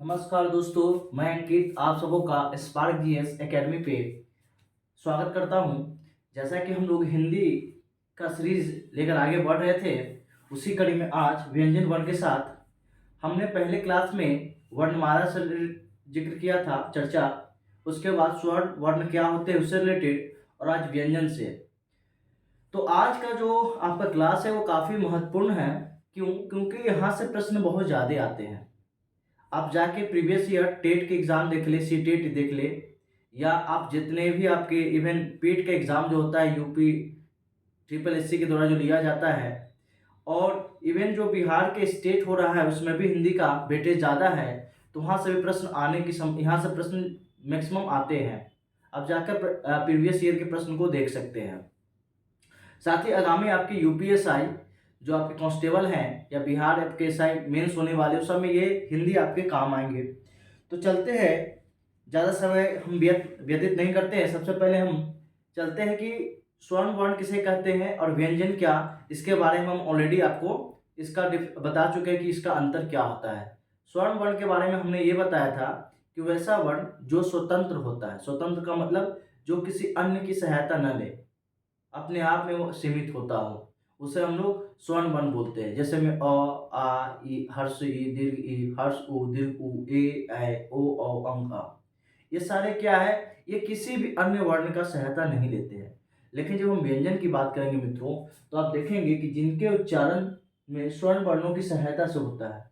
नमस्कार दोस्तों, मैं अंकित आप सबों का स्पार्क जीएस एकेडमी पे स्वागत करता हूं। जैसा कि हम लोग हिंदी का सीरीज लेकर आगे बढ़ रहे थे, उसी कड़ी में आज व्यंजन वर्ण के साथ हमने पहले क्लास में वर्णमाला से जिक्र किया था चर्चा। उसके बाद स्वर्ण वर्ण क्या होते हैं उससे रिलेटेड, और आज व्यंजन से। तो आज का जो आपका क्लास है वो काफ़ी महत्वपूर्ण है। क्योंकि यहाँ से प्रश्न बहुत ज़्यादा आते हैं। आप जाके प्रीवियस ईयर टेट के एग्ज़ाम देख ले, सी टेट देख ले, या आप जितने भी आपके इवन पीट का एग्ज़ाम जो होता है यूपी ट्रिपल एससी के द्वारा जो लिया जाता है, और इवन जो बिहार के स्टेट हो रहा है उसमें भी हिंदी का वेटेज ज़्यादा है। तो वहाँ से भी प्रश्न आने की यहाँ से प्रश्न मैक्सिमम आते हैं। आप जाकर प्रीवियस ईयर के प्रश्न को देख सकते हैं। साथ ही आगामी आपकी यूपीएसआई जो आपके कांस्टेबल हैं या बिहार एफकेएसआई मेंस होने वाले, उस समय ये हिंदी आपके काम आएंगे। तो चलते हैं, ज़्यादा समय हम व्यतीत नहीं करते हैं। सबसे पहले हम चलते हैं कि स्वर्ण वर्ण किसे कहते हैं और व्यंजन क्या, इसके बारे में हम ऑलरेडी आपको इसका बता चुके हैं कि इसका अंतर क्या होता है। स्वर्ण वर्ण के बारे में हमने ये बताया था कि वैसा वर्ण जो स्वतंत्र होता है। स्वतंत्र का मतलब जो किसी अन्य की सहायता न ले, अपने आप में वो सीमित होता हो, उसे हम लोग स्वर्ण वर्ण बोलते हैं। जैसे में अ, आ, ई, हर्ष ई, दीर्घ ई, हर्ष उ, दीर्घ उ, ए, ऐ, ओ, औ, अंग, आ। ये सारे क्या है, ये किसी भी अन्य वर्ण का सहायता नहीं लेते हैं। लेकिन जब हम व्यंजन की बात करेंगे मित्रों, तो आप देखेंगे कि जिनके उच्चारण में स्वर्ण वर्णों की सहायता से होता है।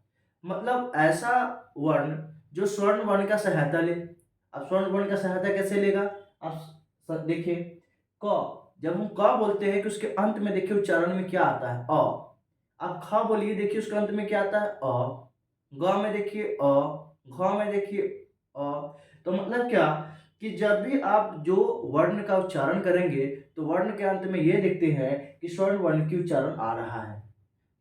मतलब ऐसा वर्ण जो स्वर्ण वर्ण का सहायता ले। अब स्वर्ण वर्ण का सहायता कैसे लेगा, आप देखिए। क, जब हम क बोलते हैं कि उसके अंत में देखिए उच्चारण में क्या आता है, अ। आप ख बोलिए, देखिए उसके अंत में क्या आता है, अ। ग में देखिए अ, घ में देखिए अ। तो मतलब क्या कि जब भी आप जो वर्ण का उच्चारण करेंगे तो वर्ण के अंत में ये देखते हैं कि स्वर्ण वर्ण की उच्चारण आ रहा है।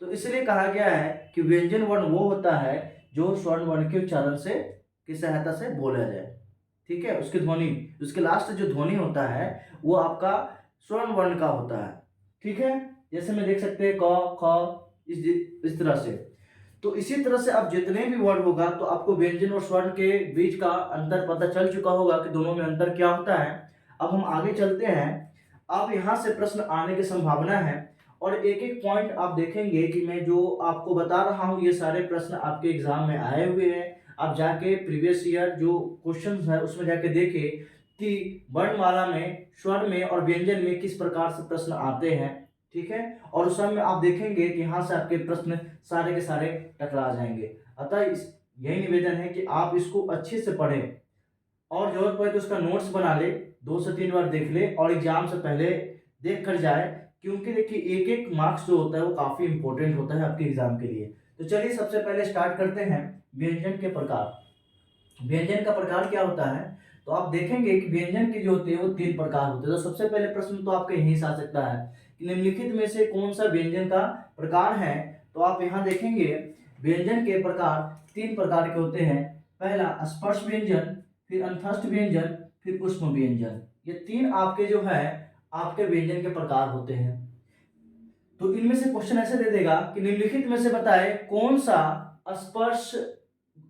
तो इसलिए कहा गया है कि व्यंजन वर्ण वो होता है जो स्वर्ण वर्ण के उच्चारण से की सहायता से बोला जाए। ठीक है, उसकी ध्वनि, उसके लास्ट जो ध्वनि होता है वो आपका स्वर्ण वर्ण का होता है। ठीक है, जैसे में देख सकते हैं क ख, इस तरह से। तो इसी तरह से अब जितने भी वर्ड होगा तो आपको व्यंजन और स्वर्ण के बीच का अंतर पता चल चुका होगा कि दोनों में अंतर क्या होता है। अब हम आगे चलते हैं। अब यहाँ से प्रश्न आने की संभावना है, और एक एक पॉइंट आप देखेंगे कि मैं जो आपको बता रहा हूँ ये सारे प्रश्न आपके एग्जाम में आए हुए हैं। आप जाके प्रीवियस ईयर जो क्वेश्चंस है उसमें जाके देखें कि वर्णमाला में, स्वर में और व्यंजन में किस प्रकार से प्रश्न आते हैं। ठीक है, और उस समय आप देखेंगे कि यहाँ से आपके प्रश्न सारे के सारे टकरा जाएंगे। अतः यही निवेदन है कि आप इसको अच्छे से पढ़ें, और जरूरत पड़े तो उसका नोट्स बना ले, 2 से 3 बार देख ले, और एग्जाम से पहले देख कर जाए। क्योंकि देखिए एक एक मार्क्स जो होता है वो काफी इंपॉर्टेंट होता है आपके एग्जाम के लिए। तो चलिए सबसे पहले स्टार्ट करते हैं व्यंजन के प्रकार। व्यंजन का प्रकार क्या होता है, तो आप देखेंगे कि व्यंजन के जो होते हैं वो 3 प्रकार होते हैं। तो सबसे पहले प्रश्न तो आपका यहीं से आ सकता है कि निम्नलिखित में से कौन सा व्यंजन का प्रकार है। तो आप यहाँ देखेंगे व्यंजन के प्रकार 3 प्रकार के होते हैं। पहला स्पर्श व्यंजन, फिर अंतस्थ व्यंजन, फिर ऊष्म व्यंजन। ये 3 आपके जो है आपके व्यंजन के प्रकार होते हैं। तो इनमें से क्वेश्चन ऐसे दे देगा कि निम्नलिखित में से बताए कौन सा स्पर्श,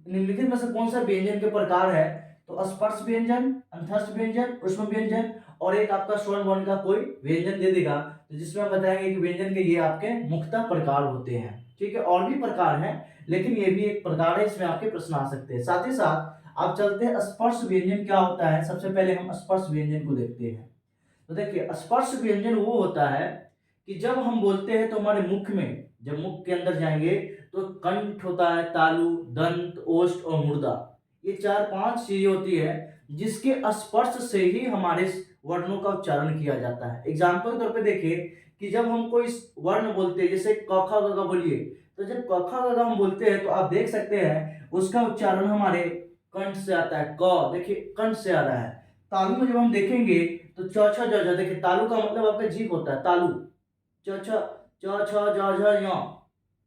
निम्नलिखित में से कौन सा व्यंजन के प्रकार है। तो स्पर्श व्यंजन, अंतस्थ व्यंजन, ऊष्म व्यंजन, और एक आपका स्वर्ण वर्ण का कोई व्यंजन दे देगा, तो जिसमें हम बताएंगे कि व्यंजन के ये आपके मुख्यतः प्रकार होते हैं। ठीक है, और भी प्रकार हैं लेकिन ये भी एक प्रकार है, इसमें आपके प्रश्न आ सकते हैं। साथ ही साथ आप चलते हैं स्पर्श व्यंजन क्या होता है। सबसे पहले हम स्पर्श व्यंजन को देखते हैं। तो देखिए स्पर्श व्यंजन वो होता है कि जब हम बोलते हैं तो हमारे मुख में, जब मुख के अंदर जाएंगे तो कंठ होता है, तालु, दंत, ओष्ठ और मुर्दा, ये 4-5 चीजें होती है जिसके स्पर्श से ही हमारे वर्णों का उच्चारण किया जाता है। एग्जाम्पल के तौर पे देखिए कि जब हम कोई वर्ण बोलते हैं, जैसे क ख ग घ बोलिए, तो जब क ख ग घ हम बोलते हैं तो आप देख सकते हैं उसका उच्चारण हमारे कंठ से आता है। क देखिए कंठ से आ रहा है। तालु में जब हम देखेंगे तो च छ ज झ, देखिए तालु का मतलब आपका जीभ होता है, तालु, च छ च छ ज झ य।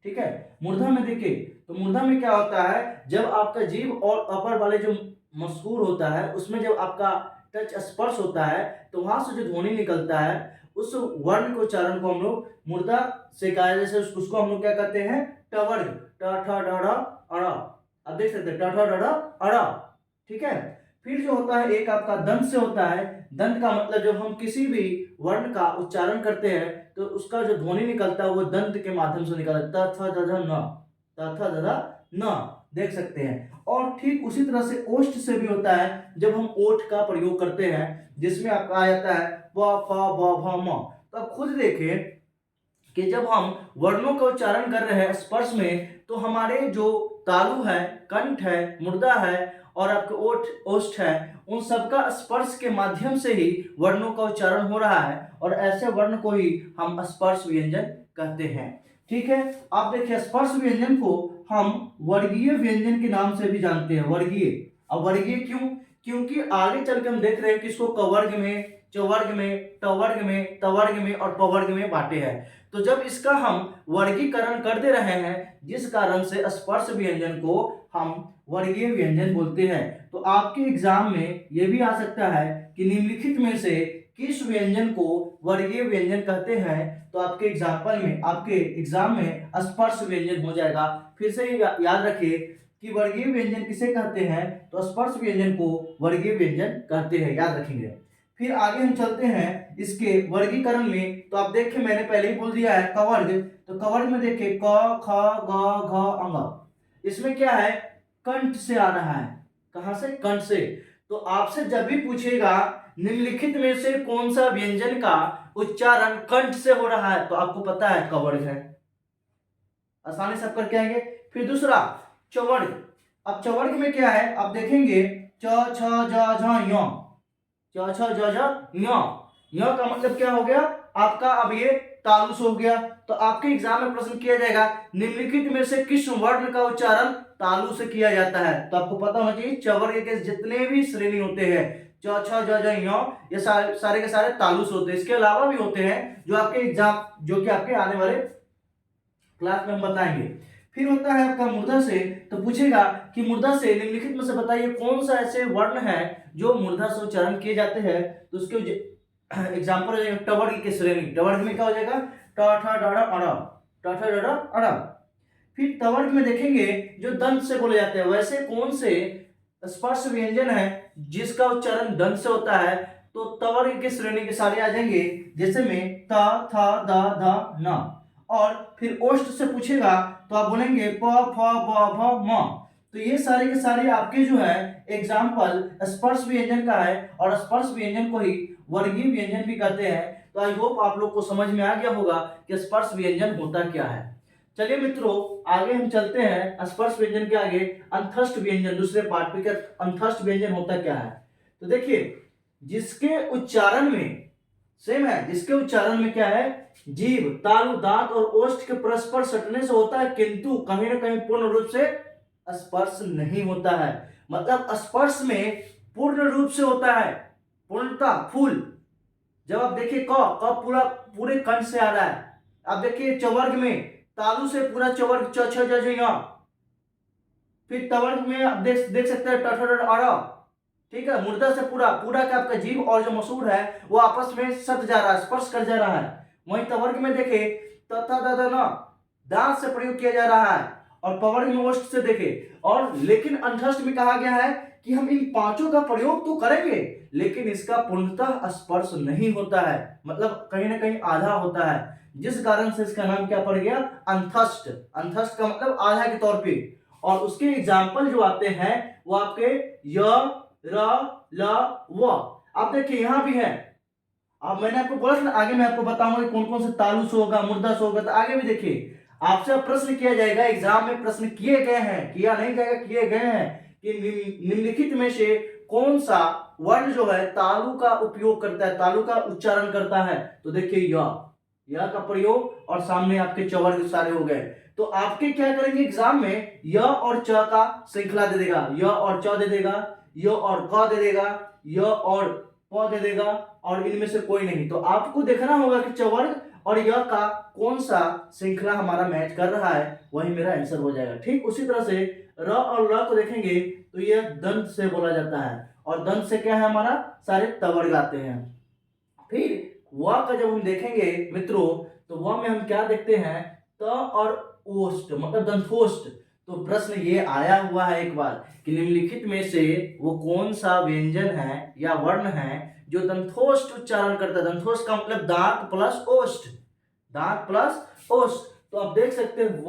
ठीक है, मूर्धा में देखिए तो मूर्धा में क्या होता है, जब आपका जीभ और अपर वाले जो मसूर होता है उसमें जब आपका टच स्पर्श होता है तो वहां से जो ध्वनि निकलता है उस वर्ण के उच्चारण को हम लोग मूर्धा से कहा, जैसे उसको हम लोग क्या कहते हैं, टवर्ग, ट ठ ड ढ अ। अब देख देख सकते हैं ट ठ ड ढ अड़ा, ठीक है। फिर जो होता है एक आपका दंत से होता है। दंत का मतलब जब हम किसी भी वर्ण का उच्चारण करते हैं तो उसका जो ध्वनि निकलता है वो दंत के माध्यम से निकलता है, त थ द ध न, त थ द ध न, देख सकते हैं। और ठीक उसी तरह से ओष्ठ से भी होता है, जब हम ओठ का प्रयोग करते हैं जिसमें आपका आ जाता है प फ ब भ म। तो आप खुद देखिए कि जब हम वर्णों का उच्चारण कर रहे हैं स्पर्श में, तो हमारे जो तालु है, कंठ है, मुर्दा है और आपके ओठ ओष्ठ है, उन सबका स्पर्श के माध्यम से ही वर्णों का उच्चारण हो रहा है और ऐसे वर्ण को ही हम स्पर्श व्यंजन कहते हैं। ठीक है, आप देखिए स्पर्श व्यंजन को हम वर्गीय व्यंजन के नाम से भी जानते हैं, वर्गीय। अब वर्गीय क्यों? क्योंकि आगे चल के हम देख रहे हैं कि इसको कवर्ग में, चवर्ग में, टवर्ग में, तवर्ग में और पवर्ग में बांटे हैं। तो जब इसका हम वर्गीकरण कर दे रहे हैं, जिस कारण से स्पर्श व्यंजन को हम वर्गीय व्यंजन बोलते हैं। तो आपके एग्जाम में यह भी आ सकता है कि निम्नलिखित में से किस व्यंजन को वर्गीय व्यंजन कहते हैं। तो आपके एग्जाम्पल में, आपके एग्जाम में स्पर्श व्यंजन हो जाएगा। फिर से याद रखिए कि वर्गीय व्यंजन किसे कहते हैं, तो स्पर्श व्यंजन को वर्गीय व्यंजन कहते हैं, याद रखेंगे। फिर आगे हम चलते हैं इसके वर्गीकरण में। तो आप देखिए मैंने पहले ही बोल दिया है कवर्ग। तो कवर्ग में देखिए क ख ग घ अंग, इसमें क्या है, कंठ से आ रहा है। कहां से? कंठ से। तो आपसे जब भी पूछेगा निम्नलिखित में से कौन सा व्यंजन का उच्चारण कंठ से हो रहा है, तो आपको पता है कवर्ग है, आसानी से आप करके आएंगे। फिर दूसरा चवर्ग। अब चवर्ग में क्या है, आप देखेंगे च छ ज झ य, च छ ज झ य का मतलब क्या हो गया आपका, अब ये तालु से हो गया। तो आपके एग्जाम में प्रश्न किया जाएगा निम्नलिखित में से किस वर्ण का उच्चारण तालु से किया जाता है। तो आपको पता होना चाहिए चवर्ग के जितने भी श्रेणी होते हैं, च छ ज झ य, ये सारे के सारे तालु से होते हैं। इसके अलावा भी होते हैं जो आपके एग्जाम, जो कि आपके आने वाले क्लास में हम बताएंगे। फिर होता है आपका मूर्धा से। तो पूछेगा कि मूर्धा से निम्नलिखित में से बताइए कौन सा ऐसे वर्ण है जो मूर्धा से उच्चारण किए जाते हैं। तो उसके एग्जाम्पल हो जाएगा टवर्ग की श्रेणी। टवर्ग में क्या हो जाएगा ट ठ ड ढ अड़, ट ठ ड ढ अड़। फिर तवर्ग में देखेंगे जो दंत से बोले जाते हैं, वैसे कौन से स्पर्श व्यंजन है जिसका उच्चारण दंत से होता है। तो तवर्ग की श्रेणी के सारे आ जाएंगे, जैसे में त थ द ध न। और फिर ओष्ठ से पूछेगा तो आप बोलेंगे प फ ब भ म। तो ये सारे के सारे आपके जो है एग्जाम्पल स्पर्श व्यंजन का है और स्पर्श व्यंजन को ही वर्गीय व्यंजन भी कहते हैं। तो आई होप आप लोग को समझ में आ गया होगा कि स्पर्श व्यंजन होता क्या है। चलिए मित्रों आगे हम चलते हैं, स्पर्श व्यंजन के आगे अंतस्थ व्यंजन, दूसरे पार्ट पे, क्या अंतस्थ व्यंजन होता क्या है। तो देखिए जिसके उच्चारण में सेम है, जिसके उच्चारण में क्या है, जीभ, तालु, दांत और ओष्ठ के परस्पर सटने से होता है, किंतु कहीं ना कहीं पूर्ण रूप से स्पर्श नहीं होता है। मतलब स्पर्श में पूर्ण रूप से होता है, पूर्णता, फुल। जब आप देखिए क पूरा पूरे कंठ से आ रहा है। आप देखिए चवर्ग में तालु से पूरा चवर्ग च छ ज झ य। फिर तवर्ग में आप देख सकते हैं ट ठ ड अ, ठीक है। मूर्धा से पूरा पूरा का आपका जीभ और जो मसूड़ है वो आपस में सट जा रहा है, स्पर्श कर जा रहा है। वहीं तवर्ग में देखे त थ द ध न, दांत से प्रयोग किया जा रहा है। और पवर्ग में ओष्ठ से देखे। और लेकिन अंतस्थ में कहा गया है कि हम इन पांचों का प्रयोग तो करेंगे लेकिन इसका पूर्णतः स्पर्श नहीं होता है, मतलब कहीं ना कहीं आधा होता है, जिस कारण से इसका नाम क्या पड़ गया, अंतस्थ। अंतस्थ का मतलब आधा के तौर पे। और उसके एग्जाम्पल जो आते हैं वो आपके य, र, ल, व। आप देखिए यहां भी है। अब मैंने आपको बोला था ना, आगे मैं आपको बताऊंगा कि कौन कौन से तालु से होगा, मुर्दा से होगा। तो आगे भी देखिए आपसे प्रश्न किया जाएगा, एग्जाम में प्रश्न किए गए हैं, किया नहीं जाएगा, किए गए हैं कि निम्नलिखित में से कौन सा वर्ण जो है तालु का उपयोग करता है, तालु का उच्चारण करता है। तो देखिए य का प्रयोग और सामने आपके चवर्ग सारे हो गए। तो आपके क्या करेंगे एग्जाम में, य और च का श्रृंखला दे देगा, य और च दे देगा, य और क दे देगा, य और प दे देगा, और इनमें से कोई नहीं। तो आपको देखना होगा कि चवर्ग और य का कौन सा श्रृंखला हमारा मैच कर रहा है, वही मेरा आंसर हो जाएगा। ठीक उसी तरह से र और ल को देखेंगे तो यह दंत से बोला जाता है, और दंत से क्या है हमारा, सारे तवर्ग आते हैं। फिर व का जब हम देखेंगे मित्रों, तो व में हम क्या देखते हैं, त और ओष्ठ, मतलब दंतोष्ठ। तो प्रश्न ये आया हुआ है एक बार कि निम्नलिखित में से वो कौन सा व्यंजन है या वर्ण है जो दंथोष्ठ उच्चारण करता है। दंथोष्ठ का मतलब दांत प्लस ओष्ठ, दांत प्लस ओष्ठ। तो आप देख सकते हैं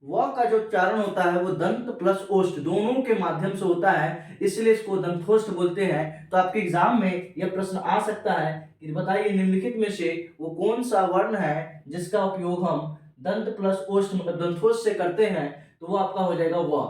व का जो उच्चारण होता है वो दंत प्लस ओष्ठ दोनों के माध्यम से होता है, इसलिए इसको दंथोष्ठ बोलते हैं। तो आपके एग्जाम में यह प्रश्न आ सकता है कि बताइए निम्नलिखित में से वो कौन सा वर्ण है जिसका उपयोग हम दंत प्लस ओष्ठ मतलब दंथोष्ठ से करते हैं, तो वो आपका हो जाएगा व।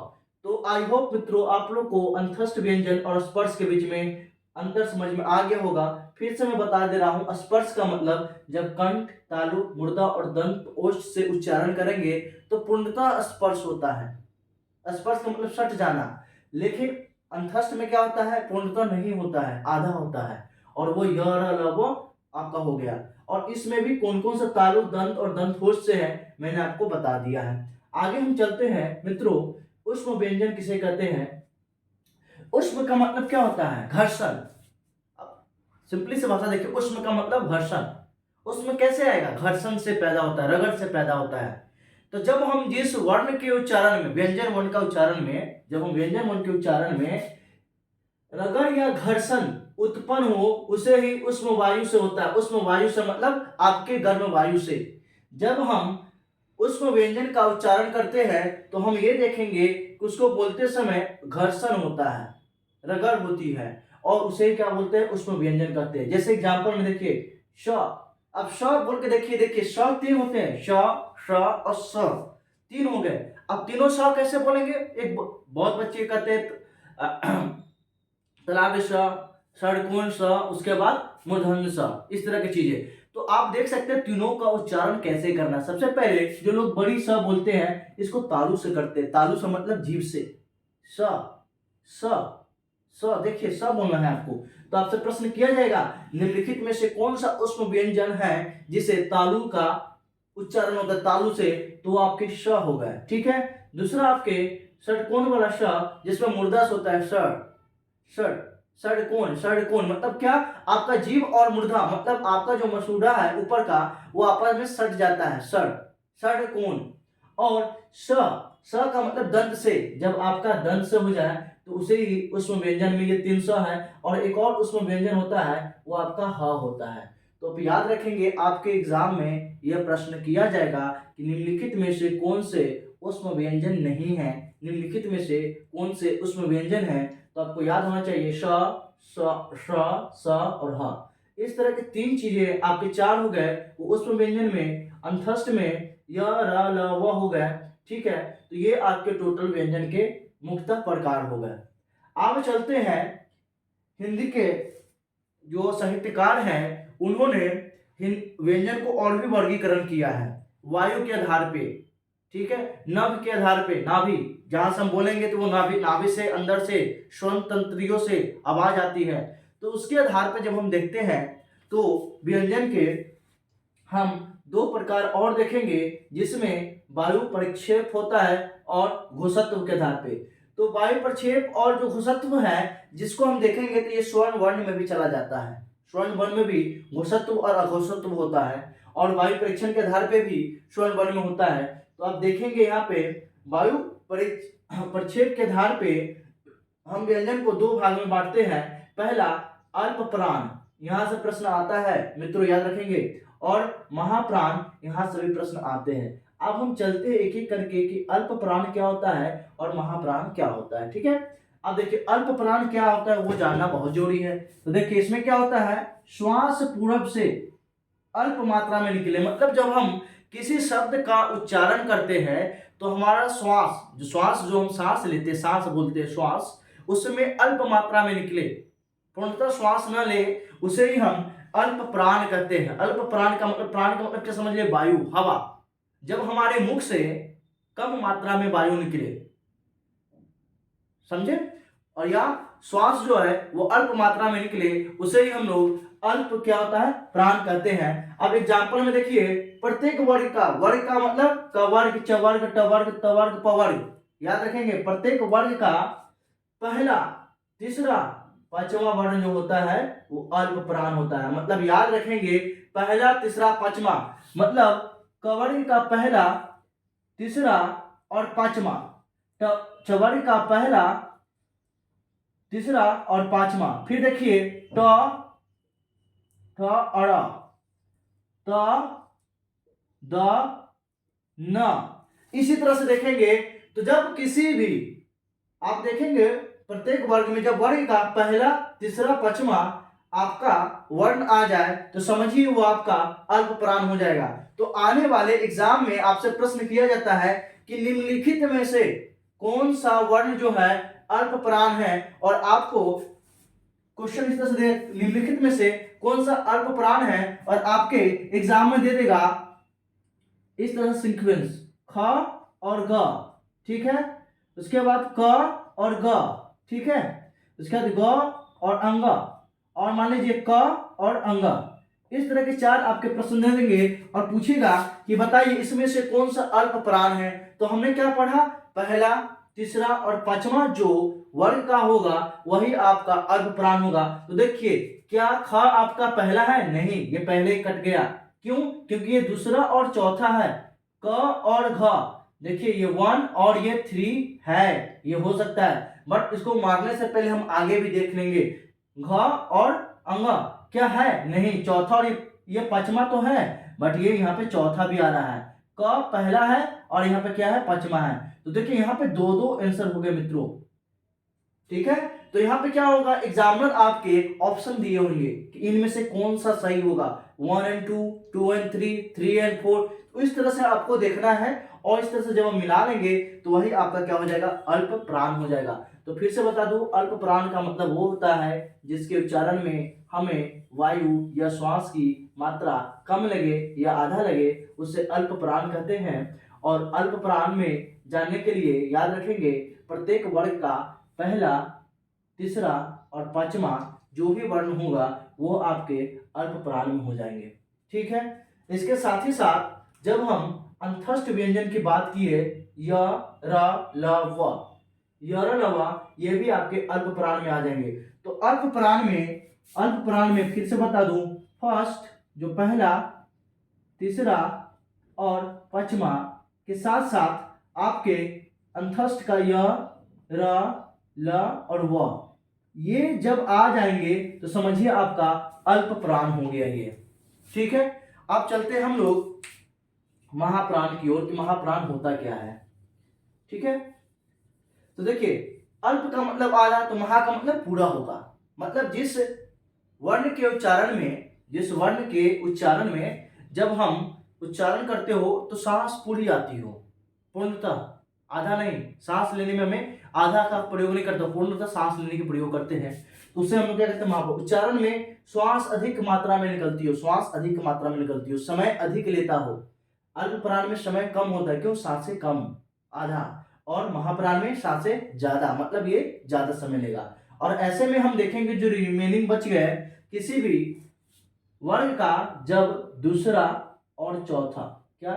तो आई होप मित्रों आप लोग को अंतस्थ व्यंजन और स्पर्श के बीच में अंतर समझ में आ गया होगा। फिर से मैं बता दे रहा हूं, स्पर्श का मतलब जब कंठ, तालु, मुर्दा और दंत ओष्ठ से उच्चारण करेंगे तो पूर्णतः स्पर्श होता है। स्पर्श का मतलब सट जाना। लेकिन अंतस्थ में क्या होता है, पूर्णतः नहीं होता है, आधा होता है, और वो य र ल व आपका हो गया। और इसमें भी कौन कौन सा तालु, दंत और दंतहोष्ठ से है मैंने आपको बता दिया है। आगे हम चलते हैं मित्रों, उष्म व्यंजन किसे कहते हैं। उष्म का मतलब क्या होता है, घर्षण। सिंपली से भाषा देखिए, उष्म का मतलब घर्षण। उष्म कैसे आएगा, घर्षण से पैदा होता है, रगड़ से पैदा होता है। तो जब हम जिस वर्ण के उच्चारण में, व्यंजन वर्ण का उच्चारण में, जब हम व्यंजन वर्ण के उच्चारण में रगड़ या घर्षण उत्पन्न हो, उसे ही उष्म वायु से होता है। उष्म वायु से मतलब आपके गर्म वायु से। जब हम उष्म व्यंजन का उच्चारण करते हैं तो हम ये देखेंगे कि उसको बोलते समय घर्षण होता है, रगड़ होती है, और उसे क्या बोलते हैं, उष्म व्यंजन कहते हैं। जैसे एग्जांपल में देखिए श, अब श बोल के देखिए, देखिए श तीन होते हैं, श, और स तीन हो गए। अब तीनों श कैसे बोलेंगे, एक बहुत बच्चे कहते हैं तालाब स, षडकोण स, उसके बाद मूर्धन्य स, इस तरह की चीजें। तो आप देख सकते हैं तीनों का उच्चारण कैसे करना। सबसे पहले जो लोग बड़ी स बोलते हैं इसको तालु से करते हैं। तालु से मतलब जीभ से, स स स, देखिए स बोलना है आपको। तो आपसे प्रश्न किया जाएगा निम्नलिखित में से कौन सा उष्म व्यंजन है जिसे तालु का उच्चारण होता है, तालु से, तो आपके श हो गए। ठीक है। दूसरा आपके षडकोण वाला श, जिसमें मुर्दास होता है, षड, षडकोण, षडकोण मतलब क्या, आपका जीभ और मूर्धा मतलब आपका जो मसूड़ा है ऊपर का वो आपस में सट जाता है, षडकोण। और स, का मतलब दंत से, जब आपका दंत से हो जाए तो उसे ही उष्म व्यंजन में, ये 300 है। और एक और उष्म व्यंजन होता है वो आपका ह होता है। तो आप याद रखेंगे आपके एग्जाम में यह प्रश्न किया जाएगा कि निम्नलिखित में से कौन से उष्म व्यंजन नहीं है, निम्नलिखित में से कौन से उष्म व्यंजन है। तो आपको याद होना चाहिए श, स और ह। इस तरह के तीन चीजें आपके चार हो गए, वो उष्म व्यंजन में, अंतस्थ में य, र, ल, व हो गए। ठीक है। तो ये आपके टोटल व्यंजन के मुख्यतः प्रकार हो गए। अब चलते हैं हिंदी के जो साहित्यकार हैं उन्होंने व्यंजन को और भी वर्गीकरण किया है वायु के आधार पे। ठीक है, नभ के आधार पे, नाभि, जहां से हम बोलेंगे तो वो नाभि, नाभि से अंदर से श्रवण तंत्रियों से आवाज आती है। तो उसके आधार पर जब हम देखते हैं तो व्यंजन के हम दो प्रकार और देखेंगे, जिसमें वायु परिक्षेप होता है और घोषत्व के आधार पे। तो वायु प्रक्षेप और जो घोषत्व है जिसको हम देखेंगे तो ये स्वर्ण वर्ण में भी चला जाता है। स्वर्ण वर्ण में भी घोषत्व और अघोषत्व होता है, और वायु परीक्षण के आधार पे भी स्वर्ण वर्ण में होता है। तो आप देखेंगे यहाँ पे वायु प्रक्षेप के आधार पे हम व्यंजन को दो भाग में बांटते हैं। पहला अल्प प्राण, यहाँ से प्रश्न आता है मित्रों, याद रखेंगे, और महाप्राण, यहाँ से भी प्रश्न आते हैं। अब हम चलते हैं एक एक करके कि अल्प प्राण क्या होता है और महाप्राण क्या होता है। ठीक है। अब देखिए अल्प प्राण क्या होता है वो जानना बहुत जरूरी है। तो देखिए इसमें क्या होता है, श्वास पूरब से अल्प मात्रा में निकले, मतलब जब हम किसी शब्द का उच्चारण करते हैं तो हमारा श्वास जो हम सांस लेते हैं, सांस बोलते हैं श्वास, उसमें अल्प मात्रा में निकले, पूर्णतः श्वास न ले, उसे ही हम अल्प प्राण कहते हैं। अल्प प्राण का मतलब, प्राण का मतलब क्या समझ लिए, वायु, हवा। जब हमारे मुख से कम मात्रा में वायु निकले, समझे, और या श्वास जो है वो अल्प मात्रा में निकले, उसे ही हम लोग अल्प क्या होता है, प्राण कहते हैं। अब एग्जांपल में देखिए, प्रत्येक वर्ग का मतलब कवर्ग, चवर्ग, टवर्ग, तवर्ग, पवर्ग, याद रखेंगे। प्रत्येक वर्ग का पहला, तीसरा, पांचवा वर्ण जो होता है वो अल्प प्राण होता है। मतलब याद रखेंगे, पहला, तीसरा, पांचवा, मतलब कवर्ग का पहला, तीसरा, और पांचवा। चवर्ग का पहला, तीसरा और पांचवा। फिर देखिए ट, ठ और त, द, न। इसी तरह से देखेंगे तो जब किसी भी आप देखेंगे प्रत्येक वर्ग में जब वर्ग का पहला, तीसरा, पांचवा आपका वर्ण आ जाए तो समझिए वो आपका अल्पप्राण हो जाएगा। तो आने वाले एग्जाम में आपसे प्रश्न किया जाता है कि निम्नलिखित में से कौन सा वर्ण जो है अल्पप्राण है, और आपको क्वेश्चन इस तरह से निम्नलिखित में से कौन सा अल्पप्राण है, और आपके एग्जाम में दे देगा इस तरह से सीक्वेंस ख और ग, ठीक है। उसके बाद क और ग, ठीक है। उसके बाद ग और अंग, और मान लीजिए क और अंग। इस तरह के चार आपके प्रश्न दे देंगे और पूछेगा कि बताइए इसमें से कौन सा अल्पप्राण है। तो हमने क्या पढ़ा, पहला, तीसरा और पांचवा जो वर्ग का होगा वही आपका अल्पप्राण होगा। तो देखिए क्या ख आपका पहला है? नहीं, ये पहले ही कट गया। क्यों? क्योंकि ये दूसरा और चौथा है। क और घ, देखिए ये 1 और ये 3 है, ये हो सकता है, बट इसको मारने से पहले हम आगे भी देख लेंगे। घ और अंग क्या है? नहीं, चौथा और ये पांचवा तो है, बट ये यहाँ पे चौथा भी आ रहा है। क पहला है और यहाँ पे क्या है? पांचवा है। तो देखिए यहाँ पे दो दो आंसर हो गए मित्रों, ठीक है। तो यहाँ पे क्या होगा, एग्जामिनर आपके ऑप्शन दिए होंगे कि इनमें से कौन सा सही होगा, 1 and 2, 2 and 3, 3 and 4। तो इस तरह से आपको देखना है, और इस तरह से जब हम मिला लेंगे तो वही आपका क्या हो जाएगा, अल्प प्राण हो जाएगा। तो फिर से बता दूं, अल्प प्राण का मतलब वो होता है जिसके उच्चारण में हमें वायु या श्वास की मात्रा कम लगे या आधा लगे, उसे अल्प प्राण कहते हैं। और अल्प प्राण में जानने के लिए याद रखेंगे प्रत्येक वर्ग का पहला, तीसरा और पांचवा जो भी वर्ण होगा वो आपके अल्पप्राण में हो जाएंगे, ठीक है। इसके साथ ही साथ जब हम अंतस्थ व्यंजन की बात किए, य, र, ल, व, य, र, ल, व, ये भी आपके अल्पप्राण में आ जाएंगे। तो अल्पप्राण में फिर से बता दूं, फर्स्ट जो पहला, तीसरा और पांचवा के साथ साथ आपके अंतस्थ का य, र, ल और व, ये जब आ जाएंगे तो समझिए आपका अल्प प्राण हो गया ये, ठीक है। अब चलते हैं हम लोग महाप्राण की ओर कि महाप्राण होता क्या है, ठीक है। तो देखिए अल्प का मतलब आधा, तो महा का मतलब पूरा होगा। मतलब जिस वर्ण के उच्चारण में जब हम उच्चारण करते हो तो सांस पूरी आती हो, पूर्णतः, आधा नहीं। सांस लेने में हमें आधा का प्रयोग नहीं करते, पूर्णतः सांस लेने के प्रयोग करते हैं। तो उससे हम लोग क्या कहते हैं, महाप्राण। उच्चारण में श्वास अधिक मात्रा में निकलती हो, समय अधिक लेता हो। अल्प प्राण में समय कम होता है, क्यों? सांसें कम, आधा। और महाप्राण में सांसें ज्यादा, मतलब ये ज्यादा समय लेगा। और ऐसे में हम देखेंगे जो रिमेनिंग बच गए किसी भी वर्ग का जब दूसरा और चौथा, क्या?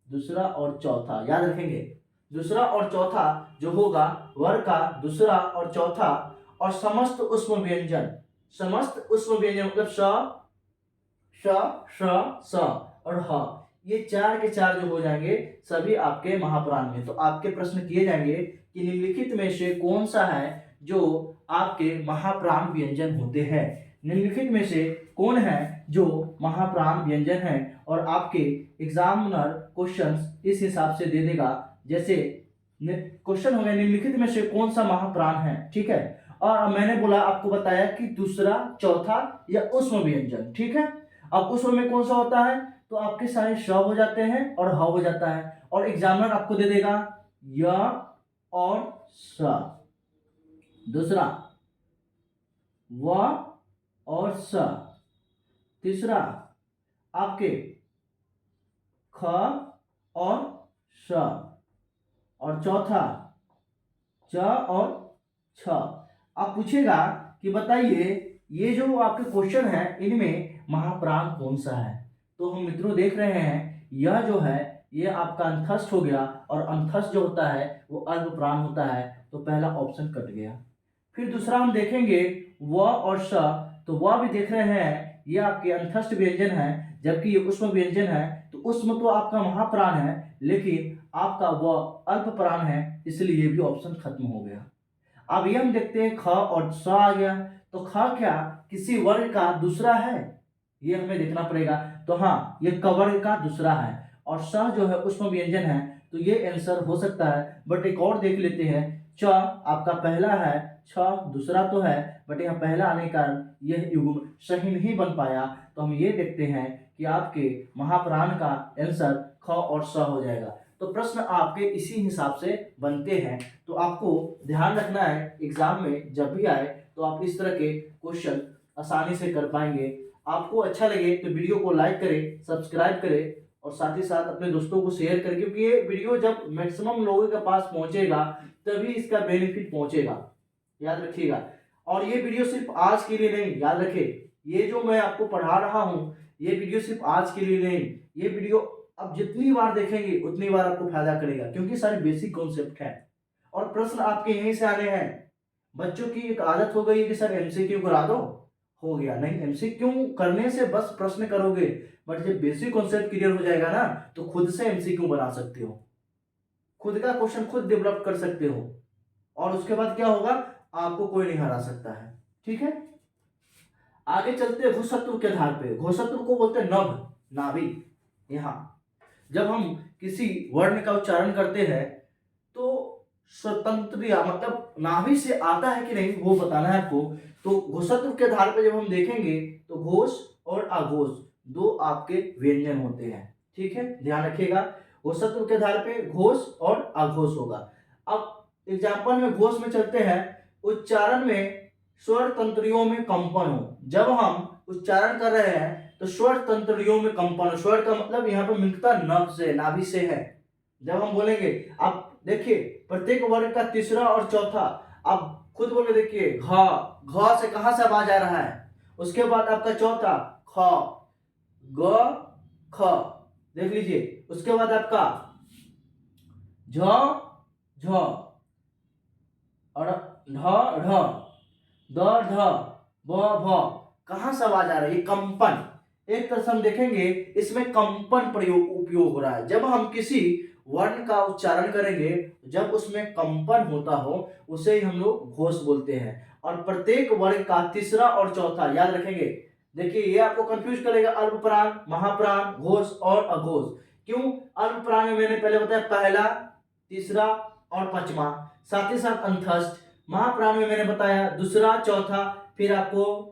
दूसरा और चौथा, याद रखेंगे दूसरा और चौथा जो होगा वर्ग का दूसरा और चौथा, और समस्त उष्म व्यंजन मतलब श और ह, ये चार के चार जो हो जाएंगे सभी आपके महाप्राण में। तो आपके प्रश्न किए जाएंगे कि निम्नलिखित में से कौन सा है जो आपके महाप्राण व्यंजन होते हैं। निम्नलिखित में से कौन है जो महाप्राण व्यंजन है, और आपके एग्जामिनर क्वेश्चंस इस हिसाब से दे देगा। जैसे क्वेश्चन हो गया निम्नलिखित में से कौन सा महाप्राण है, ठीक है। और मैंने बोला, आपको बताया कि दूसरा, चौथा या उष्म व्यंजन, ठीक है। अब उष्म में कौन सा होता है, तो आपके सारे श हो जाते हैं और ह हो जाता है, और एग्जामिनर आपको दे देगा य और स, दूसरा व और स, तीसरा आपके ख और श, और चौथा च और छ। आप पूछेगा कि बताइए ये जो आपके क्वेश्चन है इनमें महाप्राण कौन सा है। तो हम मित्रों देख रहे हैं यह जो है ये आपका अंतस्थ हो गया, और अंतस्थ जो होता है वो अल्प प्राण होता है, तो पहला ऑप्शन कट गया। फिर दूसरा हम देखेंगे व और स, तो व भी देख रहे हैं ये आपके अंतस्थ व्यंजन है, जबकि ये उष्म व्यंजन है। तो उष्म तो आपका महाप्राण है, लेकिन आपका वह अल्प प्राण है, इसलिए ये भी ऑप्शन खत्म हो गया। अब ये हम देखते हैं ख और स आ गया, तो ख क्या किसी वर्ग का दूसरा है, ये हमें देखना पड़ेगा। तो हाँ, ये क वर्ग का दूसरा है, और स जो है उष्म व्यंजन है, तो ये आंसर हो सकता है। बट एक और देख लेते हैं, च आपका पहला है, छ दूसरा तो है, बट यहाँ पहला आने के कारण यह युग्म सही नहीं बन पाया। तो हम ये देखते हैं कि आपके महाप्राण का आंसर ख और स हो जाएगा। तो प्रश्न आपके इसी हिसाब से बनते हैं, तो आपको ध्यान रखना है एग्जाम में जब भी आए तो आप इस तरह के क्वेश्चन आसानी से कर पाएंगे। आपको अच्छा लगे तो वीडियो को लाइक करें, सब्सक्राइब करें, और साथ ही साथ अपने दोस्तों को शेयर करें, क्योंकि ये वीडियो जब मैक्सिमम लोगों के पास पहुंचेगा तभी इसका बेनिफिट पहुंचेगा, याद रखिएगा। और ये वीडियो सिर्फ आज के लिए नहीं, याद रखें, ये जो मैं आपको पढ़ा रहा हूँ ये वीडियो सिर्फ आज के लिए नहीं, ये वीडियो अब जितनी बार देखेंगे उतनी बार आपको फायदा करेगा, क्योंकि सारे बेसिक कॉन्सेप्ट है और प्रश्न आपके यहीं से आने हैं। बच्चों की एक आदत हो गई है कि सर एमसीक्यू करा दो, हो गया। नहीं, एमसीक्यू करने से बस प्रश्न करोगे, बट जब बेसिक कॉन्सेप्ट क्लियर हो जाएगा ना, तो खुद से एमसीक्यू बना सकते हो, खुद का क्वेश्चन खुद डेवलप कर सकते हो, और उसके बाद क्या होगा, आपको कोई नहीं हरा सकता है। ठीक है, आगे चलते हैं घोषत्व के आधार पे। घोषत्व को बोलते हैं नभ, नाभि। यहाँ जब हम किसी वर्ण का उच्चारण करते हैं तो स्वतंत्र या मतलब नाभि से आता है कि नहीं वो बताना है आपको। तो घोषत्व के आधार पर जब हम देखेंगे तो घोष और अघोष दो आपके व्यंजन होते हैं। ठीक है, ध्यान रखिएगा, घोषत्व के आधार पे घोष और अघोष होगा। अब एग्जाम्पल में घोष में चलते हैं, उच्चारण में स्वर तंत्रियों में कंपन हो। जब हम उच्चारण कर रहे हैं तो स्वर तंत्रियों में कंपन, स्वर का मतलब यहाँ पे मिलता नभ से, नाभि से है। जब हम बोलेंगे, आप देखिए प्रत्येक वर्ग का तीसरा और चौथा, आप खुद बोले देखिए, घ से कहां से आवाज आ रहा है, उसके बाद आपका चौथा ख, ग, ख, देख लीजिए, उसके बाद आपका झ, झ, और ढ, ढ, द, ध, ब, भ, कहां से आवाज आ रही है, कंपन। एक तरह से हम देखेंगे इसमें कंपन प्रयोग उपयोग हो रहा है। जब हम किसी वर्ण का उच्चारण करेंगे, जब उसमें कंपन होता हो उसे ही हम लोग घोष बोलते हैं। और प्रत्येक वर्ग का तीसरा और चौथा, याद रखेंगे, देखिए ये आपको कंफ्यूज करेगा, अल्प प्राण, महाप्राण, घोष और अघोष। क्यों? अल्प प्राण में मैंने पहले बताया पहला, तीसरा और पांचवा, साथ ही साथ अंतस्थ। महाप्राण में मैंने बताया दूसरा, चौथा, फिर आपको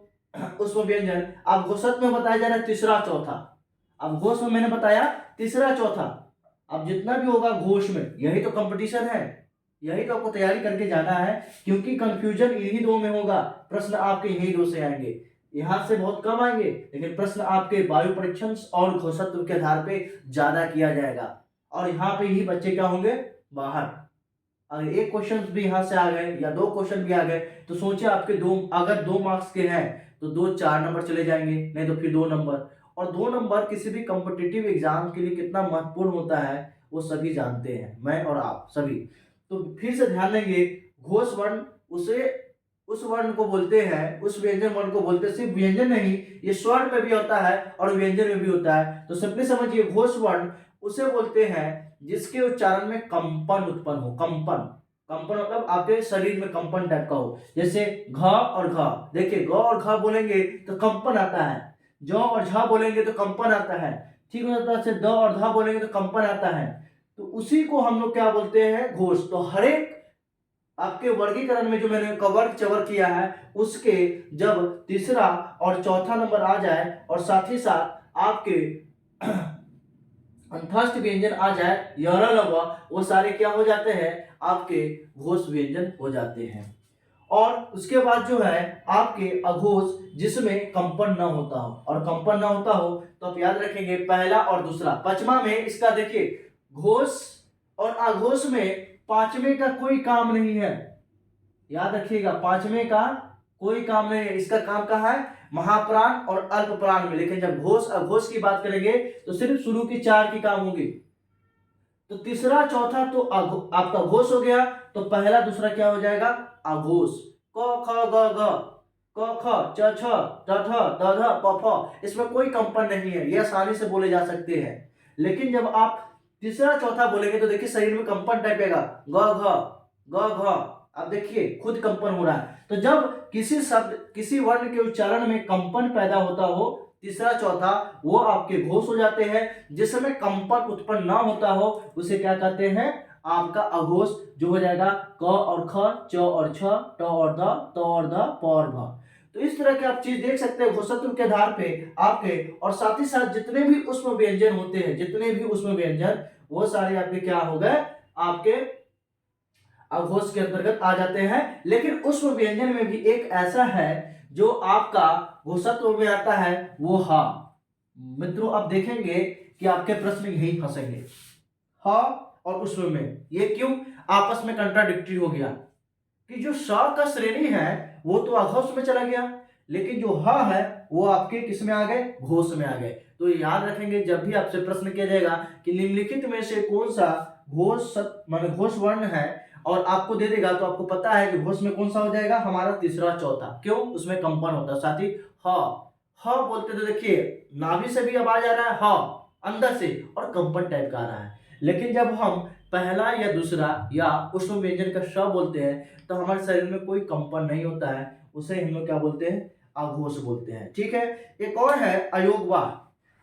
उसमें व्यंजन। अब घोषक में बताया जा रहा है तीसरा, चौथा। अब घोष में मैंने बताया तीसरा, चौथा। अब जितना भी होगा घोष में, यही तो कंपटीशन है, यही तो आपको तैयारी करके जाना है, क्योंकि कंफ्यूजन इन्हीं दो में होगा। प्रश्न आपके यही दो से आएंगे, यहां से बहुत कम आएंगे, लेकिन प्रश्न आपके वायु परीक्षण और घोषत्व के आधार पे ज्यादा किया जाएगा। और यहाँ पे ही बच्चे क्या होंगे, बाहर। अगर एक क्वेश्चन भी यहाँ से आ गए या दो क्वेश्चन भी आ गए तो सोचिए आपके दो, अगर 2 मार्क्स के हैं तो 2 4 नंबर चले जाएंगे, नहीं तो फिर 2 नंबर। और 2 नंबर किसी भी कॉम्पिटिटिव एग्जाम के लिए कितना महत्वपूर्ण होता है वो सभी जानते हैं, मैं और आप सभी। तो फिर से ध्यान देंगे, घोष वर्ण उस वर्ण को बोलते हैं, उस व्यंजन वर्ण को बोलते हैं। सिर्फ व्यंजन नहीं, ये स्वर में भी होता है और व्यंजन में भी होता है। तो सिंपली समझिए, घोष वर्ण उसे बोलते हैं जिसके उच्चारण में कंपन उत्पन्न हो। कंपन, कंपन मतलब आपके शरीर में कंपन टाइप का हो। जैसे घ और घ, देखिए ग और घ बोलेंगे तो कंपन आता है, ज और झ बोलेंगे तो कंपन आता है, ठीक हो जाता है। द और ध बोलेंगे तो कंपन आता है। तो उसी को हम लोग क्या बोलते हैं, घोष। तो हर एक आपके वर्गीकरण में जो मैंने कवर चवर किया है, उसके जब तीसरा और चौथा नंबर आ जाए और साथ ही साथ आपके अंतस्थ व्यंजन आ जाए, यह लवा, वो सारे क्या हो जाते हैं, आपके घोष व्यंजन हो जाते हैं। और उसके बाद जो है आपके अघोष, जिसमें कंपन न होता हो। और कंपन न होता हो तो आप याद रखेंगे पहला और दूसरा। पांचवा में इसका देखिए, घोष और अघोष में पांचवे का कोई काम नहीं है, याद रखिएगा, पांचवे का कोई काम नहीं है। इसका काम कहाँ है, महाप्राण और अल्प प्राण में। लेकिन जब घोष अघोष की बात करेंगे तो सिर्फ शुरू की 4 की काम होगी। तो तीसरा चौथा तो आपका घोष हो गया, तो पहला दूसरा क्या हो जाएगा, अघोष। क ख ग घ, क ख च छ ट ठ द ध प फ, इसमें कोई कंपन नहीं है, ये आसानी से बोले जा सकते हैं। लेकिन जब आप तीसरा चौथा बोलेंगे तो देखिए शरीर में कंपन टाइप आएगा, ग घ। अब देखिए खुद कंपन हो रहा है। तो जब किसी शब्द किसी वर्ण के उच्चारण में कंपन पैदा होता हो, तीसरा चौथा, वो आपके घोष हो जाते हैं। जिस समय कंपन उत्पन्न ना होता हो उसे क्या कहते हैं, आपका अघोष, जो हो जाएगा क और ख, च और छ, ट और ध, त और ध, प और भ। तो इस तरह के आप चीज देख सकते हैं घोषत्व के आधार पे आपके, और साथ ही साथ जितने भी उसमें व्यंजन होते हैं, जितने भी उसमें व्यंजन, वो सारे आपके क्या हो गए, आपके अघोष के अंतर्गत आ जाते हैं। लेकिन उसमें व्यंजन में भी एक ऐसा है जो आपका घोषत्व में आता है, वो हा। मित्रों अब देखेंगे कि आपके प्रश्न यही फंसेंगे, हा और उसमें में। ये क्यों आपस में कंट्राडिक्टरी हो गया कि जो स का श्रेणी है वो तो अघोष में चला गया, लेकिन जो ह है वो आपके किस में आ गए, घोष में आ गए। तो याद रखेंगे जब भी आपसे प्रश्न किया जाएगा कि निम्नलिखित में से कौन सा घोष माने घोष वर्ण है, और आपको दे देगा तो आपको पता है कि घोष में कौन सा हो जाएगा, हमारा तीसरा चौथा। क्यों, उसमें कंपन होता है। साथ ही ह बोलते तो देखिए नाभि से भी आवाज आ रहा है, ह अंदर से, और कंपन टाइप का आ रहा है। लेकिन जब हम पहला या दूसरा या उष्ण व्यंजन का श बोलते हैं तो हमारे शरीर में कोई कंपन नहीं होता है, उसे हम लोग क्या बोलते हैं, अघोष बोलते हैं। ठीक है, एक और है अयोगवाह।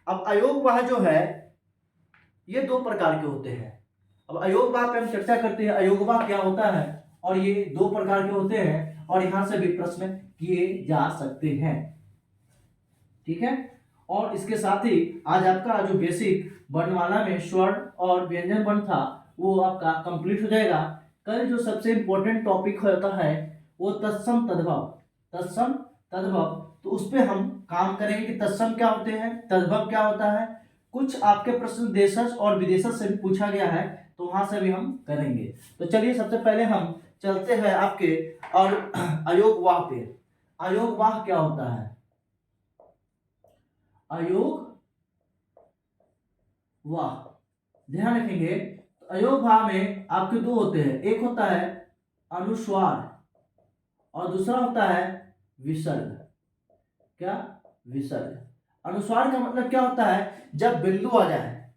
अब अयोगवाह जो है ये दो प्रकार के होते हैं। अब अयोगवाह पे हम चर्चा करते हैं, अयोगवाह क्या होता है, और ये दो प्रकार के होते हैं, और यहां से भी प्रश्न किए जा सकते हैं। ठीक है, और इसके साथ ही आज आपका जो बेसिक वर्णमाला में स्वर्ण और व्यंजन वर्ण था वो आपका कंप्लीट हो जाएगा। कल जो सबसे इंपॉर्टेंट टॉपिक होता है वो तत्सम तद्भव, तत्सम तद्भव, तो उस पे हम काम करेंगे कि तत्सम क्या होते हैं, तद्भव क्या होता है। कुछ आपके प्रश्न देशज और विदेशज से भी पूछा गया है, तो वहां से भी हम करेंगे। तो चलिए सबसे पहले हम चलते हैं आपके और अयोगवाह पे। अयोगवाह क्या होता है, अयोग वाह, ध्यान रखेंगे। अयोग भाव में आपके दो होते हैं, एक होता है अनुस्वार और दूसरा होता है विसर्ग। क्या, विसर्ग। अनुस्वार का मतलब क्या होता है, जब बिंदु आ जाए,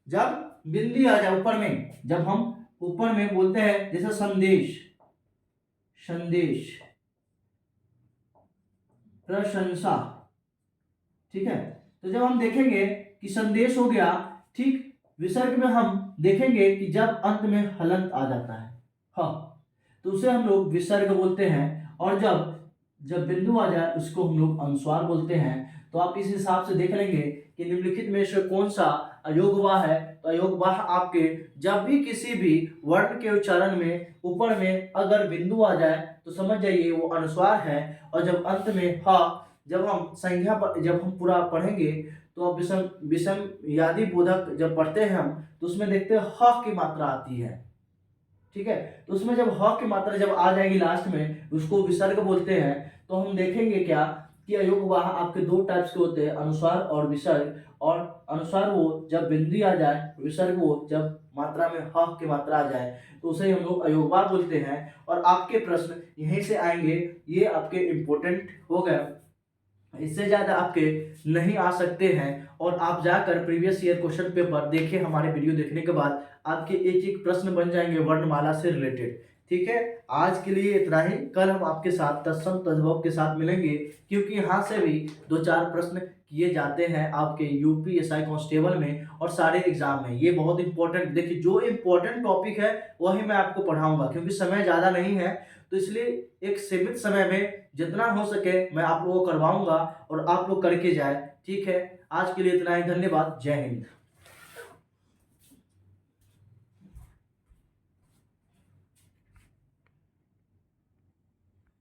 जब बिंदी आ जाए ऊपर में, जब हम ऊपर में बोलते हैं जैसे संदेश, संदेश, प्रशंसा। ठीक है, तो जब हम देखेंगे कि संदेश हो गया, ठीक, विसर्ग में हम देखेंगे कि जब अंत में हलंत आ जाता है, हाँ, तो उसे हम लोग विसर्ग बोलते हैं, और जब जब बिंदु आ जाए उसको हम लोग अनुस्वार बोलते हैं। तो आप इस हिसाब से देख लेंगे कि निम्नलिखित में से कौन सा अयोगवाह है। तो अयोगवाह आपके जब भी किसी भी वर्ण के उच्चारण में ऊपर में अगर बिंदु आ जाए तो समझ जाइए वो अनुस्वार है, और जब अंत में ह, जब हम संज्ञा पर जब हम पूरा पढ़ेंगे तो अब विषम विषम यादि बोधक जब पढ़ते हैं हम, तो उसमें देखते हैं ह की मात्रा आती है। ठीक है, तो उसमें जब ह की मात्रा जब आ जाएगी लास्ट में, उसको विसर्ग बोलते हैं। तो हम देखेंगे क्या कि अयोगवाह आपके दो टाइप्स के होते हैं, अनुस्वार और विसर्ग। और अनुस्वार वो जब बिंदी आ जाए, विसर्ग वो जब मात्रा में ह की मात्रा आ जाए, तो उसे हम लोग अयोगवाह बोलते हैं। और आपके प्रश्न यहीं से आएंगे, ये आपके इम्पोर्टेंट हो गए, इससे ज्यादा आपके नहीं आ सकते हैं। और आप जाकर प्रीवियस ईयर क्वेश्चन पेपर देखिए, हमारे वीडियो देखने के बाद आपके एक एक प्रश्न बन जाएंगे वर्णमाला से रिलेटेड। ठीक है, आज के लिए इतना ही। कल हम आपके साथ तत्सम तद्भव के साथ मिलेंगे, क्योंकि यहाँ से भी दो चार प्रश्न किए जाते हैं आपके यूपीएसआई कांस्टेबल में और सारे एग्जाम में। ये बहुत इंपॉर्टेंट, देखिए जो इंपॉर्टेंट टॉपिक है वही मैं आपको पढ़ाऊंगा, क्योंकि समय ज़्यादा नहीं है, तो इसलिए एक सीमित समय में जितना हो सके मैं आप लोगों को करवाऊंगा और आप लोग करके जाए। ठीक है, आज के लिए इतना ही, धन्यवाद, जय हिंद।